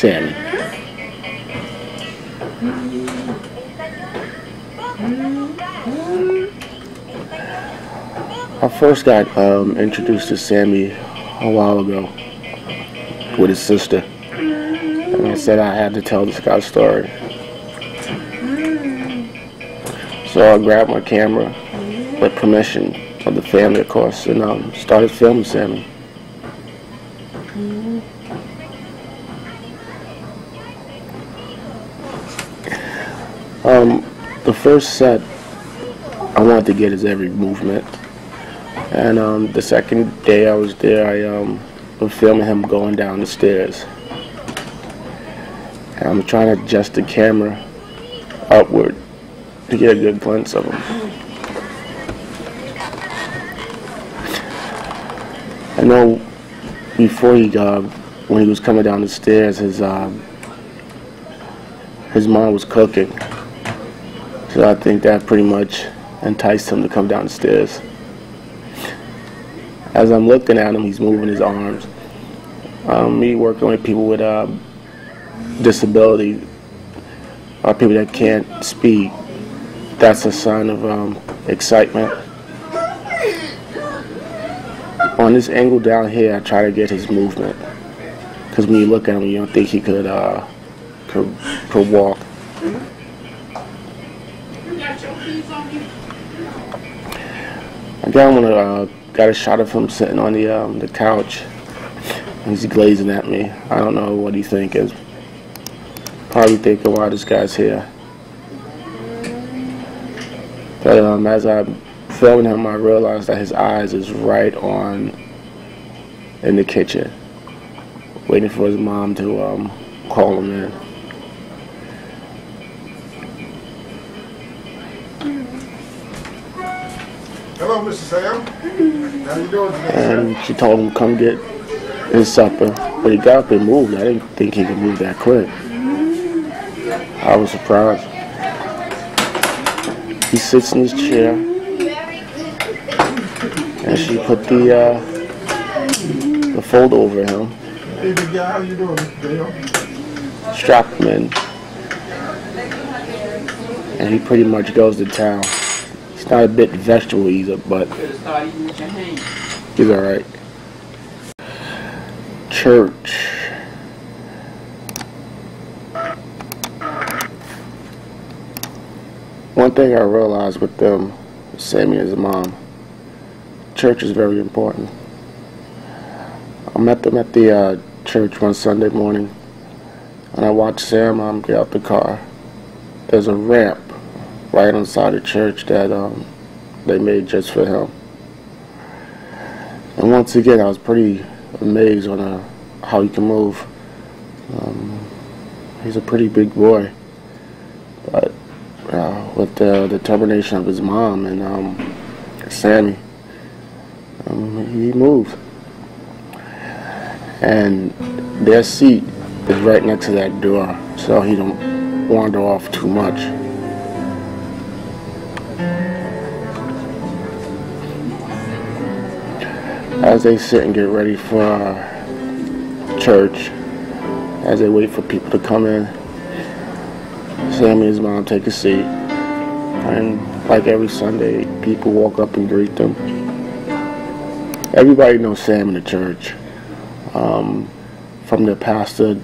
Sammy. I first got introduced to Sammy a while ago with his sister, and I said I had to tell this guy's story. So I grabbed my camera with permission of the family, of course, and started filming Sammy. The first set I wanted to get his every movement, and the second day I was there, I was filming him going down the stairs. And I'm trying to adjust the camera upward to get a good glimpse of him. I know before when he was coming down the stairs, his mom was cooking. So I think that pretty much enticed him to come down the stairs. As I'm looking at him, he's moving his arms. Me working with people with disability, or people that can't speak, that's a sign of excitement. On this angle down here, I try to get his movement, because when you look at him, you don't think he could walk. I got a shot of him sitting on the couch. He's glazing at me. I don't know what he's thinking. Probably thinking, "Wow, this guy's here." But as I'm filming him, I realized that his eyes is right on in the kitchen, waiting for his mom to call him in. Hello, Mr. Sam. How you doing today, and she told him come get his supper, but he got up and moved. I didn't think he could move that quick. I was surprised. He sits in his chair, and she put the folder over him. Hey, big guy, how you doing, Mr. Dale? Strapped him in, and he pretty much goes to town. He's not a bit vegetable either, but he's alright. Church. One thing I realized with them, Sammy and his mom, church is very important. I met them at the church one Sunday morning, and I watched Sam get out the car. There's a ramp right inside the church that they made just for him. And once again, I was pretty amazed on how he can move. He's a pretty big boy, but with the determination of his mom and Sammy, he moved. And their seat is right next to that door, so he don't wander off too much. As they sit and get ready for church, as they wait for people to come in, Sammy and his mom take a seat, and like every Sunday, people walk up and greet them. Everybody knows Sam in the church, from the pastor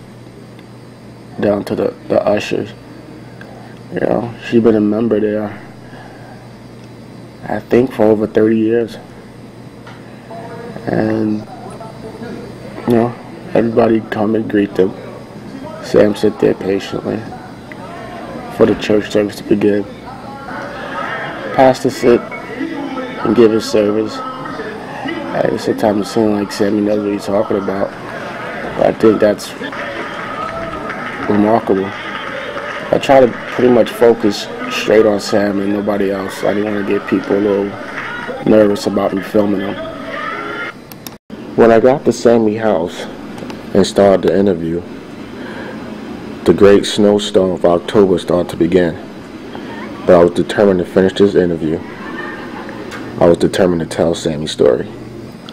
down to the ushers. You know, she's been a member there, I think, for over 30 years. And, you know, everybody come and greet them. Sam sit there patiently for the church service to begin. Pastor sit and give his service. And sometimes it seems like Sammy knows what he's talking about. But I think that's remarkable. I try to pretty much focus straight on Sam and nobody else. I didn't want to get people a little nervous about me filming them. When I got to Sammy's house and started the interview, the great snowstorm of October started to begin. But I was determined to finish this interview. I was determined to tell Sammy's story.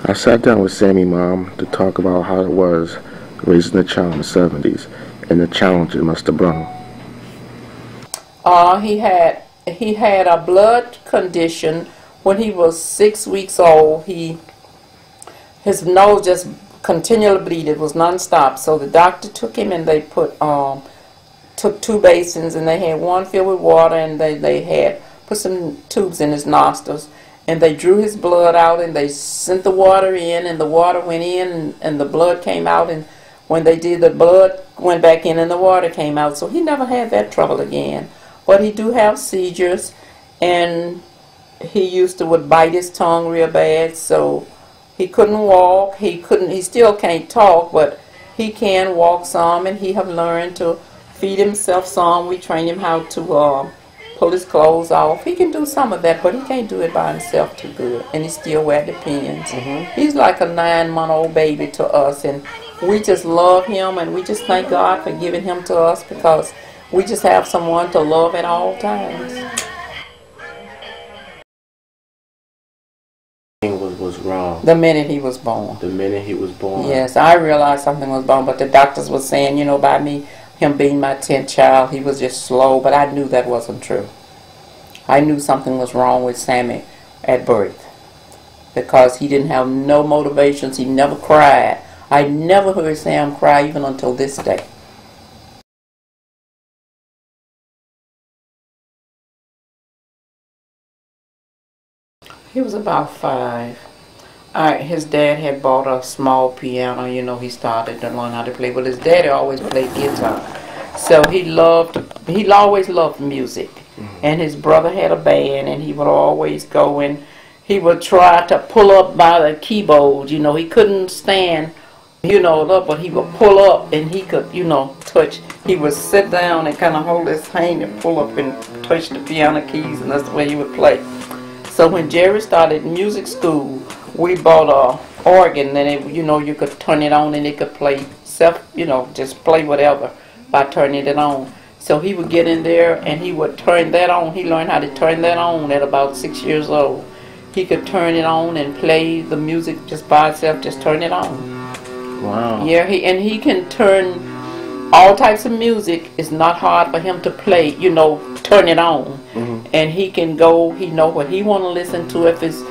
I sat down with Sammy's mom to talk about how it was raising a child in the 70s and the challenges must have brought him? He had a blood condition when he was 6 weeks old. His nose just continually bleeded. It was nonstop. So the doctor took him and they took 2 basins, and they had one filled with water, and they had put some tubes in his nostrils, and they drew his blood out, and they sent the water in, and the water went in, and the blood came out, and when they did, the blood went back in and the water came out. So he never had that trouble again. But he do have seizures, and he would bite his tongue real bad, so he couldn't walk. He still can't talk, but he can walk some, and he have learned to feed himself some. We train him how to pull his clothes off. He can do some of that, but he can't do it by himself too good, and he still wear the pins. He's like a 9-month-old baby to us, and we just love him, and we just thank God for giving him to us, because we just have someone to love at all times. Was wrong. The minute he was born. The minute he was born. Yes, I realized something was wrong, but the doctors were saying, by him being my 10th child, he was just slow, but I knew that wasn't true. I knew something was wrong with Sammy at birth, because he didn't have no motivations. He never cried. I never heard Sam cry even until this day. He was about 5. His dad had bought a small piano. He started to learn how to play, but his daddy always played guitar. So he always loved music. And his brother had a band, and he would always go and he would try to pull up by the keyboard. He couldn't stand, up, but he would pull up, and he could, touch. He would sit down and kind of hold his hand and pull up and touch the piano keys, and that's the way he would play. So when Jerry started music school, we bought a organ, and you could turn it on and it could play just play whatever by turning it on. So he would get in there and he would turn that on. He learned how to turn that on at about 6 years old. He could turn it on and play the music just by itself, just turn it on. Wow. Yeah, he can turn all types of music. It's not hard for him to play, turn it on. And he can go, he know what he want to listen to, if it's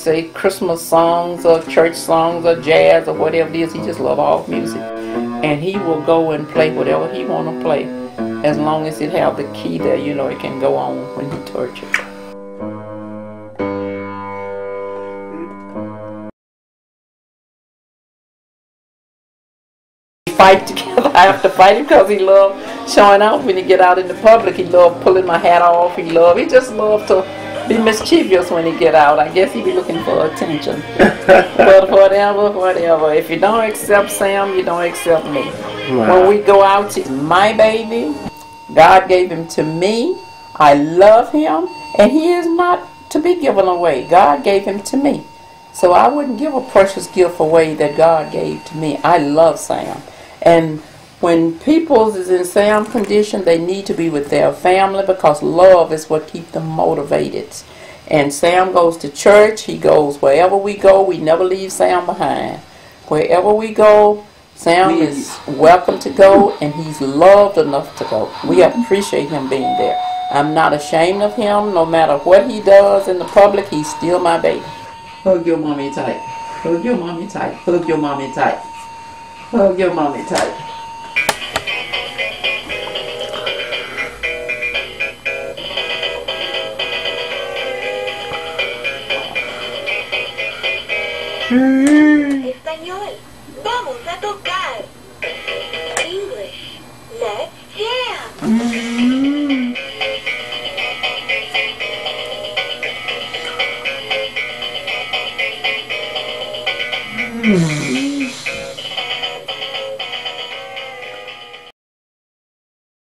say Christmas songs or church songs or jazz or whatever it is. He just love all music, and he will go and play whatever he want to play, as long as it have the key there, it can go on when he touch it. Fight together. I have to fight him because he loved showing off when he get out in the public. He loved pulling my hat off. He just loved to be mischievous when he get out. I guess he be looking for attention. But whatever. If you don't accept Sam, you don't accept me. Wow. When we go out, he's my baby. God gave him to me. I love him, and he is not to be given away. God gave him to me. So I wouldn't give a precious gift away that God gave to me. I love Sam. And when people is in Sam condition, they need to be with their family, because love is what keeps them motivated. And Sam goes to church. He goes wherever we go. We never leave Sam behind. Wherever we go, Sam is welcome to go, and he's loved enough to go. We appreciate him being there. I'm not ashamed of him. No matter what he does in the public, he's still my baby. Hug your mommy tight. Hug your mommy tight. Hug your mommy tight. Hug your mommy tight. Español, vamos a tocar. English, let's jam.